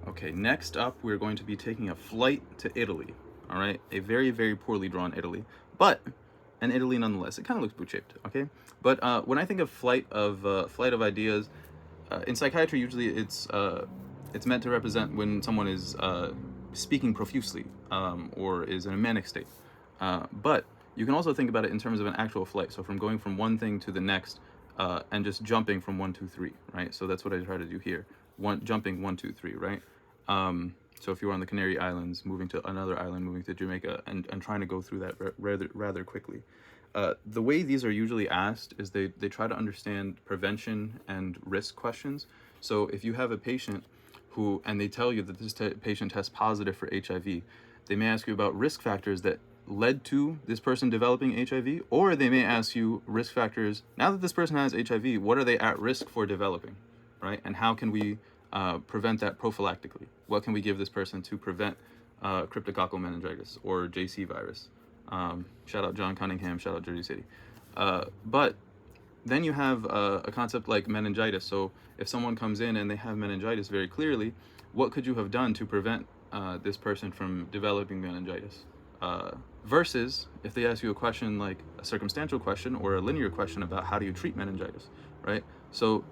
Okay, next up, we're going to be taking a flight to Italy. All right, a very, very poorly drawn Italy, but an Italy nonetheless. It kind of looks boot-shaped, okay? But when I think of flight of ideas, in psychiatry, usually it's meant to represent when someone is speaking profusely or is in a manic state. But you can also think about it in terms of an actual flight. So from going from one thing to the next and just jumping from one, two, three, right? So that's what I try to do here. Jumping one, two, three, right? So if you were on the Canary Islands, moving to another island, moving to Jamaica, and trying to go through that rather quickly. The way these are usually asked is they try to understand prevention and risk questions. So if you have a patient and they tell you that this patient tests positive for HIV, they may ask you about risk factors that led to this person developing HIV, or they may ask you risk factors, now that this person has HIV, what are they at risk for developing, right? And how can we prevent that prophylactically? What can we give this person to prevent cryptococcal meningitis or JC virus? Shout out John Cunningham, shout out Jersey City. But then you have a concept like meningitis. So if someone comes in and they have meningitis very clearly, what could you have done to prevent this person from developing meningitis? Versus if they ask you a question like a circumstantial question or a linear question about how do you treat meningitis, right? So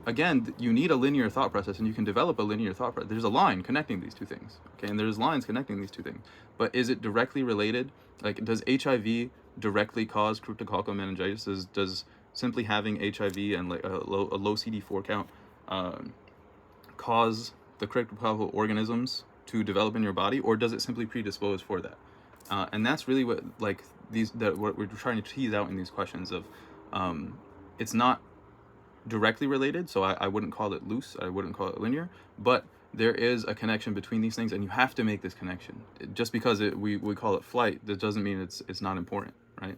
again, you need a linear thought process, and you can develop a linear thought process. There's a line connecting these two things, okay? And there's lines connecting these two things. But is it directly related? Like, does HIV directly cause cryptococcal meningitis? Does simply having HIV and like a low CD4 count cause the cryptococcal organisms to develop in your body, or does it simply predispose for that? And that's really what what we're trying to tease out in these questions of it's not directly related, so I wouldn't call it loose, I wouldn't call it linear, but there is a connection between these things, and you have to make this connection. Just because we call it flight, that doesn't mean it's not important, right?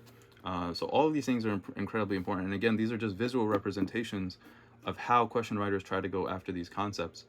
So all of these things are incredibly important, and again, these are just visual representations of how question writers try to go after these concepts